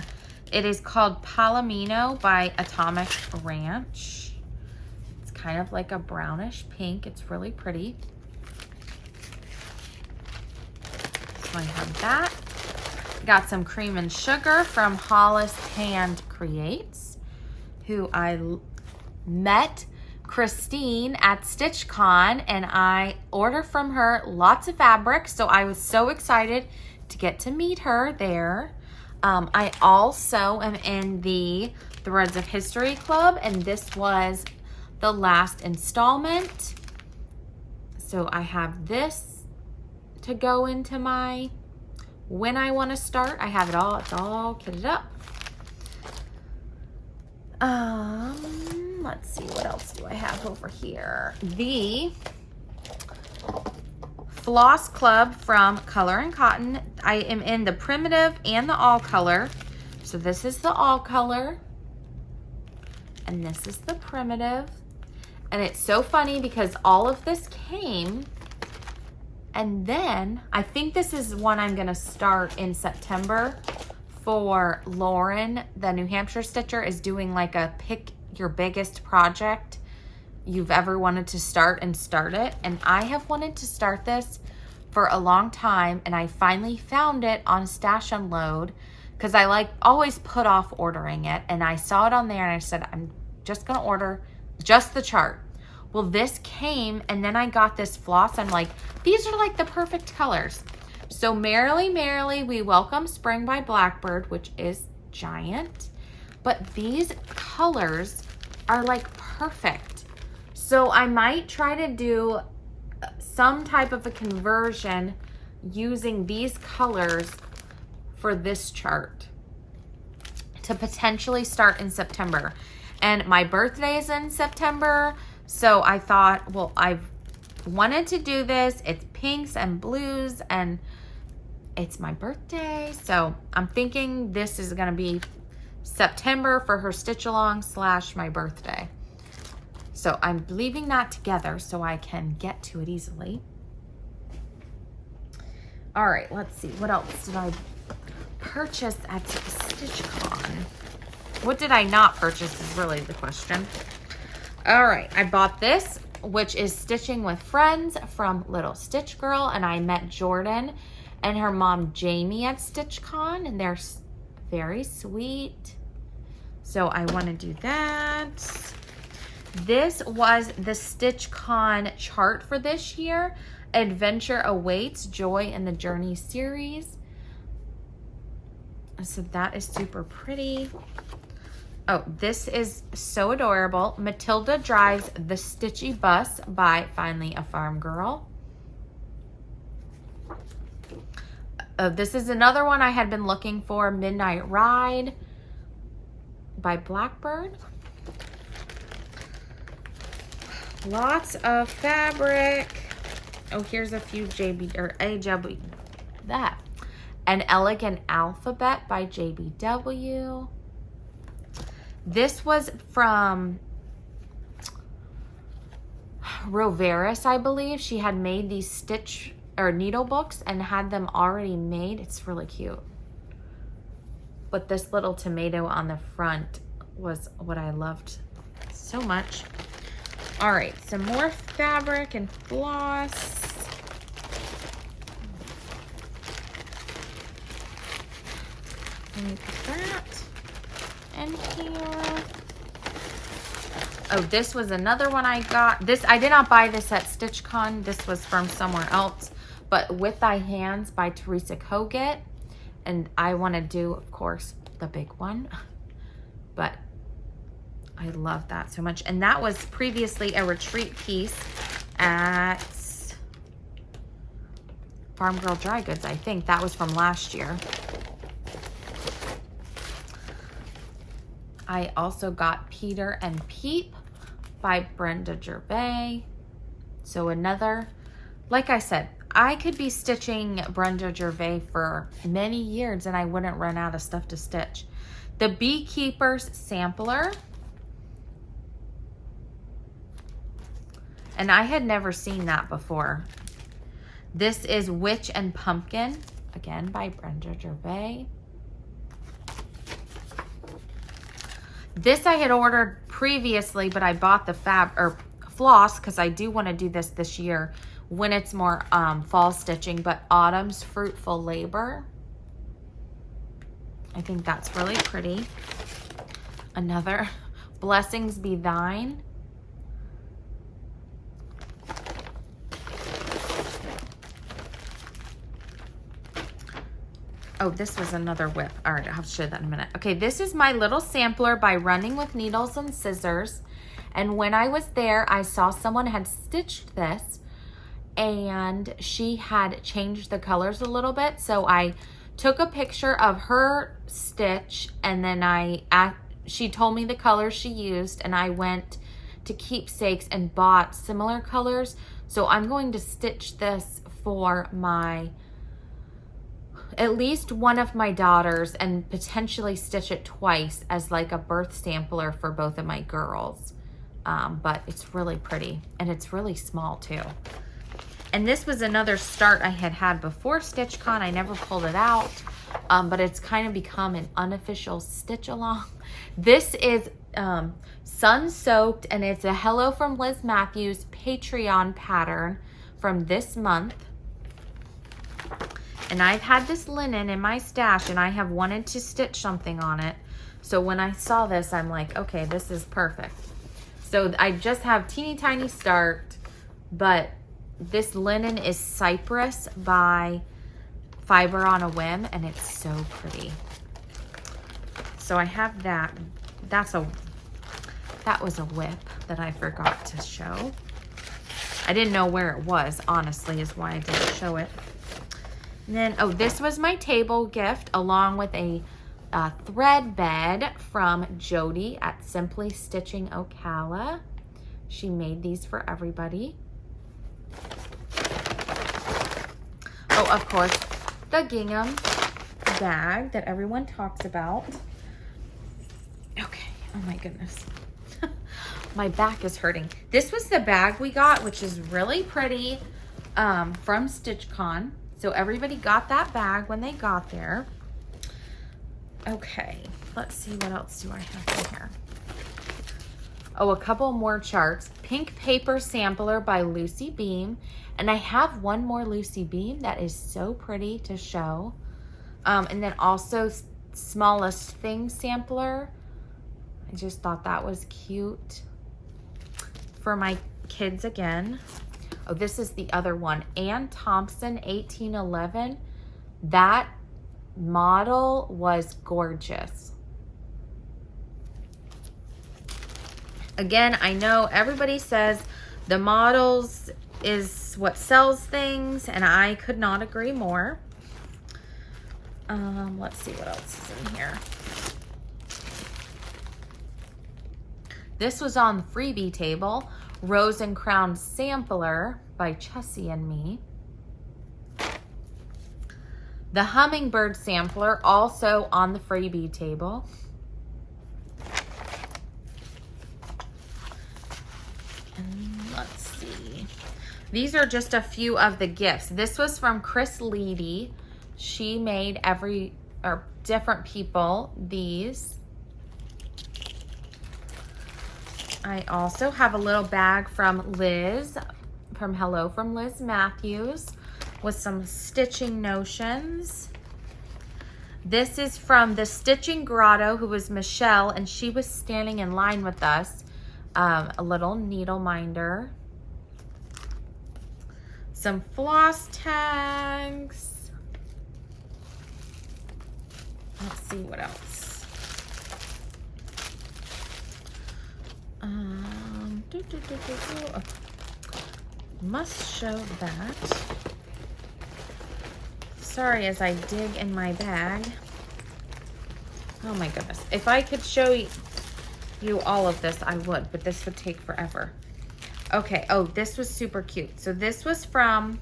It is called Palomino by Atomic Ranch. It's kind of like a brownish pink. It's really pretty. So I have that. got some cream and sugar from Hollis Hand Creates, who I met Christine at Stitchcon, and I ordered from her lots of fabric, so I was so excited to get to meet her there. I also am in the Threads of History Club, and this was the last installment. So I have this to go into my, when I want to start, I have it all, it's all kitted up. Let's see, what else do I have over here? The Floss Club from Color and Cotton. I am in the primitive and the all color. So this is the all color, and this is the primitive. And it's so funny because all of this came, and then I think this is one I'm gonna start in September for Lauren, the New Hampshire stitcher, is doing like a pick your biggest project you've ever wanted to start and start it. And I have wanted to start this for a long time, and I finally found it on Stash Unload because I like always put off ordering it, and I saw it on there and I said, I'm just gonna order just the chart. Well, this came, and then I got this floss. I'm like, these are like the perfect colors. So Merrily, Merrily, We Welcome Spring by Blackbird, which is giant. But these colors are like perfect. So I might try to do some type of a conversion using these colors for this chart to potentially start in September. And my birthday is in September, so I thought, well, I've wanted to do this. It's pinks and blues, and it's my birthday, so I'm thinking this is gonna be September for her stitch along / my birthday. So I'm leaving that together so I can get to it easily. All right, let's see, what else did I purchase at Stitchcon? What did I not purchase is really the question. All right, I bought this, which is Stitching with Friends from Little Stitch Girl, and I met Jordan and her mom Jamie at Stitchcon, and they're very sweet. So I want to do that. This was the Stitchcon chart for this year. Adventure Awaits, Joy in the Journey series. So that is super pretty. Oh, this is so adorable. Matilda Drives the Stitchy Bus by Finally a Farm Girl. This is another one I had been looking for, Midnight Ride by Blackbird. Lots of fabric. Oh, here's a few JB or AW. That. An Elegant Alphabet by JBW. This was from Roveris, I believe. She had made these stitch or needle books and had them already made. It's really cute. But this little tomato on the front was what I loved so much. All right, some more fabric and floss. Let me put that in here. Oh, this was another one I got. This, I did not buy this at Stitchcon. This was from somewhere else. But With Thy Hands by Teresa Kogut. And I want to do, of course, the big one. But I love that so much. And that was previously a retreat piece at Farm Girl Dry Goods, I think. That was from last year. I also got Peter and Peep by Brenda Gervais. So another, like I said, I could be stitching Brenda Gervais for many years and I wouldn't run out of stuff to stitch. The Beekeeper's Sampler. And I had never seen that before. This is Witch and Pumpkin, again by Brenda Gervais. This I had ordered previously, but I bought the floss because I do want to do this year when it's more fall stitching. But Autumn's Fruitful Labor. I think that's really pretty. Another Blessings Be Thine. Oh, this was another whip. All right, I'll show you that in a minute. Okay, this is my little sampler by Running with Needles and Scissors. And when I was there, I saw someone had stitched this and she had changed the colors a little bit. So I took a picture of her stitch and then she told me the colors she used, and I went to Keepsakes and bought similar colors. So I'm going to stitch this for at least one of my daughters, and potentially stitch it twice as like a birth sampler for both of my girls. But it's really pretty, and it's really small too. And this was another start I had before Stitchcon. I never pulled it out, but it's kind of become an unofficial stitch along. This is Sun Soaked, and it's a Hello from Liz Matthews Patreon pattern from this month. And I've had this linen in my stash, and I have wanted to stitch something on it. So when I saw this, I'm like, okay, this is perfect. So I just have teeny tiny start, but this linen is Cypress by Fiber on a Whim, and it's so pretty. So I have that. That was a whip that I forgot to show. I didn't know where it was, honestly, is why I didn't show it. And then, oh, this was my table gift, along with a thread bed from Jody at Simply Stitching Ocala. She made these for everybody. Oh, of course, the gingham bag that everyone talks about. Okay, oh my goodness. My back is hurting. This was the bag we got, which is really pretty, from Stitchcon. So everybody got that bag when they got there. Okay, let's see, what else do I have in here? Oh, a couple more charts. Pink Paper Sampler by Lucy Beam. And I have one more Lucy Beam that is so pretty to show. And then also Smallest Thing Sampler. I just thought that was cute for my kids again. Oh, this is the other one. Ann Thompson 1811. That model was gorgeous. Again, I know everybody says the models is what sells things, and I could not agree more. Let's see what else is in here. This was on the freebie table. Rose and Crown Sampler by Chessie and Me. The Hummingbird Sampler, also on the freebie table. And let's see. These are just a few of the gifts. This was from Chris Leedy. She made different people these. I also have a little bag from Liz, from Hello from Liz Matthews, with some stitching notions. This is from the Stitching Grotto, who was Michelle, and she was standing in line with us. A little needle minder. Some floss tags. Let's see what else. Must show that. Sorry, as I dig in my bag. Oh my goodness. If I could show you all of this, I would, but this would take forever. Okay, oh, this was super cute. So this was from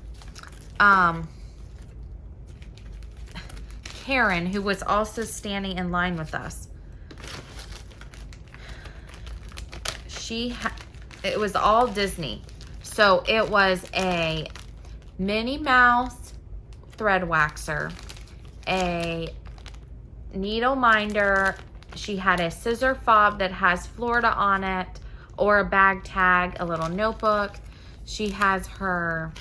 Karen, who was also standing in line with us. It was all Disney. So it was a Minnie Mouse thread waxer, a needle minder. She had a scissor fob that has Florida on it, or a bag tag, a little notebook. She has her,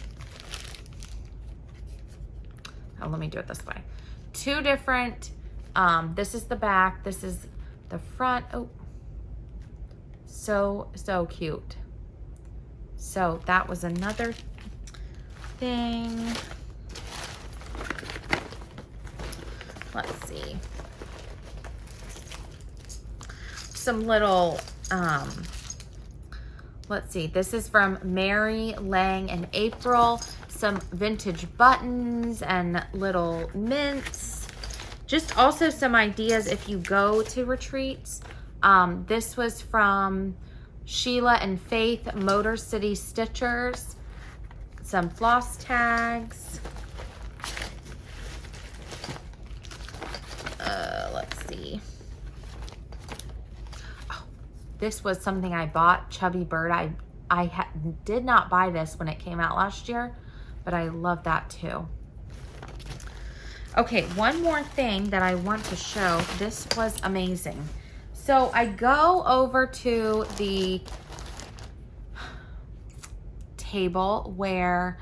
oh, let me do it this way. 2 different This is the back. This is the front. Oh, so cute. So that was another thing. Let's see. Some little, let's see. This is from Mary, Lang, and April. Some vintage buttons and little mints. Just also some ideas if you go to retreats. This was from Sheila and Faith, Motor City Stitchers. Some floss tags. Let's see. Oh, this was something I bought, Chubby Bird. I did not buy this when it came out last year, but I love that too. Okay, one more thing that I want to show. This was amazing. So I go over to the table where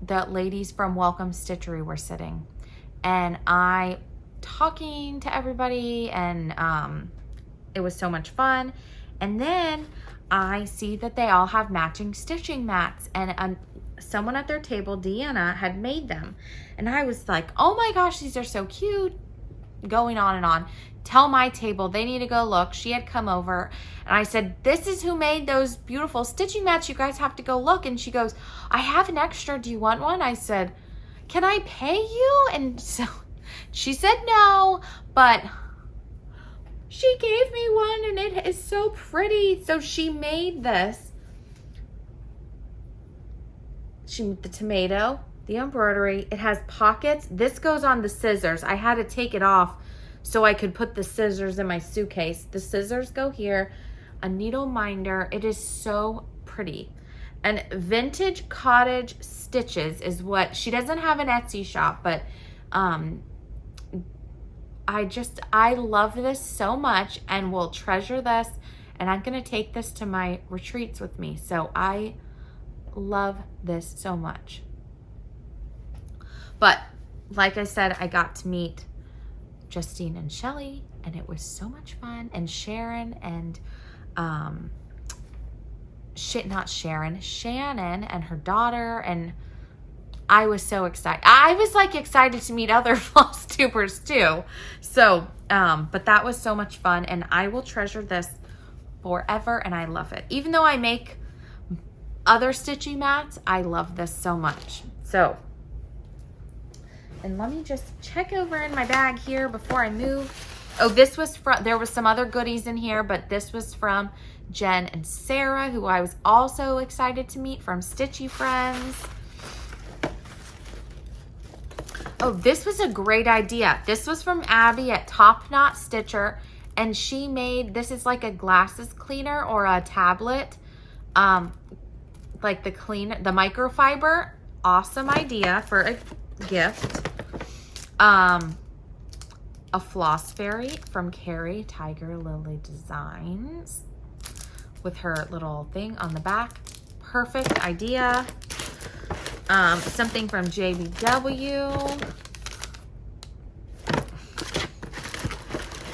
the ladies from Welcome Stitchery were sitting, and I talking to everybody, and it was so much fun. And then I see that they all have matching stitching mats, and someone at their table, Deanna, had made them. And I was like, oh my gosh, these are so cute. Going on and on. Tell my table they need to go look. She had come over, and I said, this is who made those beautiful stitching mats. You guys have to go look. And she goes, I have an extra. Do you want one? I said, can I pay you? And so she said no, but she gave me one, and it is so pretty. So she made this. The tomato, the embroidery, it has pockets. This goes on the scissors. I had to take it off so I could put the scissors in my suitcase. The scissors go here, a needle minder. It is so pretty. And Vintage Cottage Stitches is what, she doesn't have an Etsy shop, but I love this so much, and will treasure this, and I'm gonna take this to my retreats with me. So I love this so much. But like I said, I got to meet Justine and Shelly, and it was so much fun. And Sharon and Shannon and her daughter, and I was so excited. I was like excited to meet other Flosstubers too. So, but that was so much fun, and I will treasure this forever, and I love it. Even though I make other stitching mats, I love this so much. So, and let me just check over in my bag here before I move. Oh, this was from, there was some other goodies in here, but this was from Jen and Sarah, who I was also excited to meet from Stitchy Friends. Oh, this was a great idea. This was from Abby at Top Knot Stitcher, and she made, this is like a glasses cleaner or a tablet, like the microfiber. Awesome idea for a gift. A floss fairy from Carrie Tiger Lily Designs with her little thing on the back. Perfect idea. Something from JBW.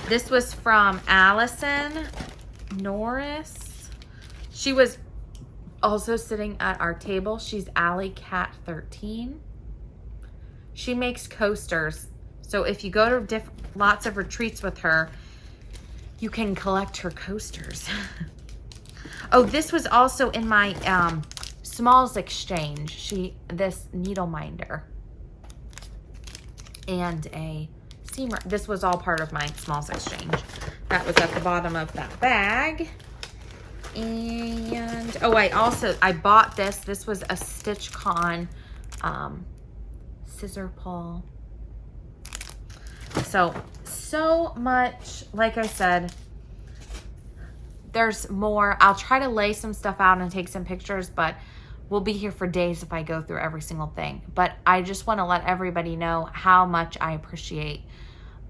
This was from Allison Norris. She was also sitting at our table. She's Alley Cat 13. She makes coasters. So if you go to lots of retreats with her, you can collect her coasters. Oh, this was also in my Smalls exchange. This needle minder and a seam. This was all part of my Smalls exchange. That was at the bottom of that bag. And oh, I bought this. This was a Stitchcon scissor pull. So much. Like I said, there's more. I'll try to lay some stuff out and take some pictures, but we'll be here for days if I go through every single thing. But I just want to let everybody know how much I appreciate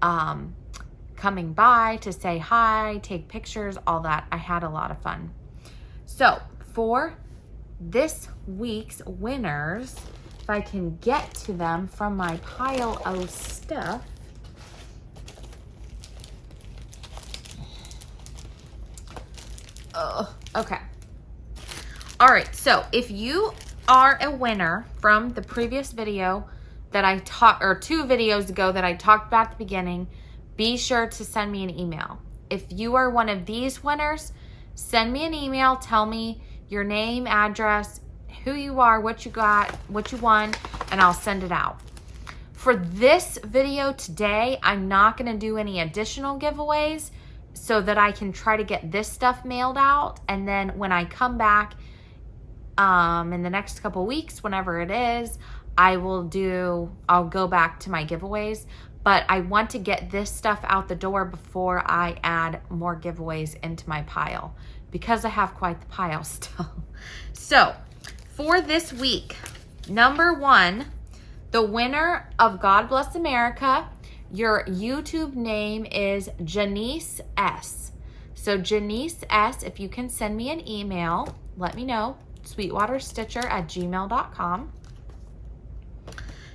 coming by to say hi, take pictures, all that. I had a lot of fun. So for this week's winners, if I can get to them from my pile of stuff. Okay. All right, so if you are a winner from the previous video that I talked, or 2 videos ago that I talked about at the beginning, be sure to send me an email. If you are one of these winners, send me an email, tell me your name, address, who you are, what you got, what you won, and I'll send it out. For this video today, I'm not gonna do any additional giveaways so that I can try to get this stuff mailed out. And then when I come back in the next couple weeks, whenever it is, I'll go back to my giveaways. But I want to get this stuff out the door before I add more giveaways into my pile, because I have quite the pile still. So for this week, number 1, the winner of God Bless America, your YouTube name is Janice S. So Janice S, if you can send me an email, let me know, sweetwaterstitcher@gmail.com.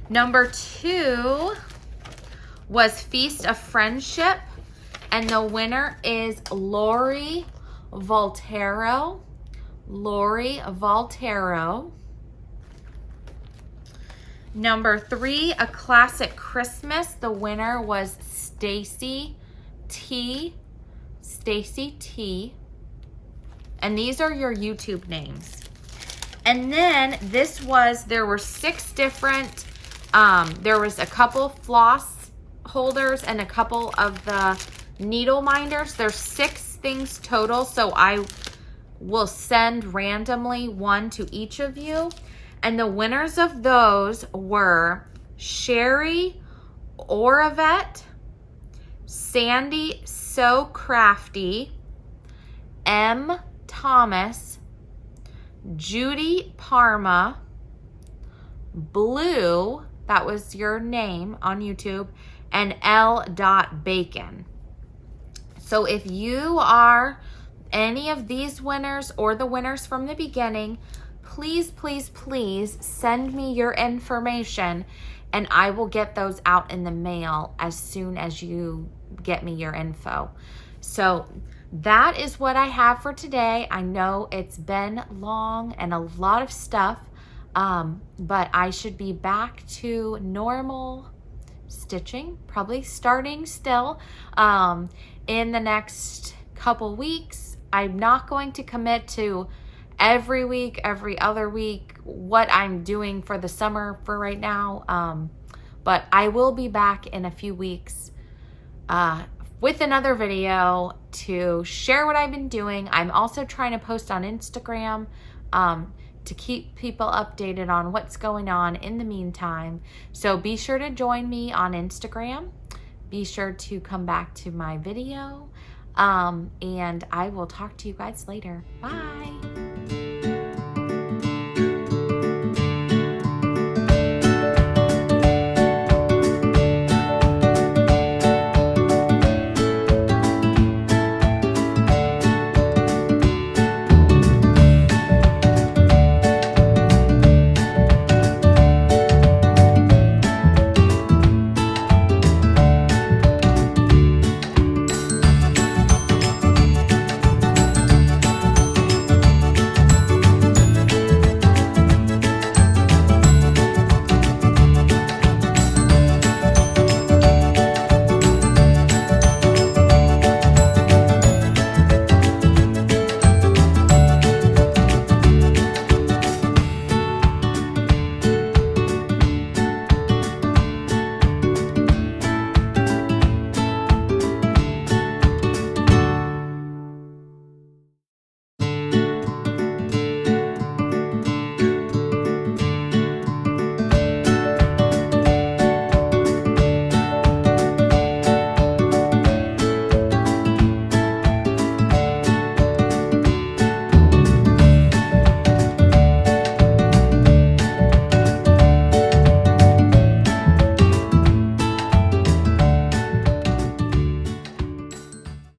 Number 2 was Feast of Friendship, and the winner is Lori Voltero. Lori Voltero. Number 3, A Classic Christmas. The winner was Stacy T. Stacy T. And these are your YouTube names. And then there were 6 different, there was a couple floss holders and a couple of the needle minders. There's 6 things total, so I will send randomly 1 to each of you. And the winners of those were Sherry Oravet, Sandy So Crafty, M. Thomas, Judy Parma, Blue, that was your name on YouTube, and L. Bacon. So if you are any of these winners or the winners from the beginning, please, please, please send me your information and I will get those out in the mail as soon as you get me your info. So that is what I have for today. I know it's been long and a lot of stuff, but I should be back to normal stitching, probably starting still in the next couple weeks. I'm not going to commit to every week, every other week, what I'm doing for the summer for right now. But I will be back in a few weeks with another video to share what I've been doing. I'm also trying to post on Instagram to keep people updated on what's going on in the meantime. So be sure to join me on Instagram. Be sure to come back to my video. And I will talk to you guys later. Bye.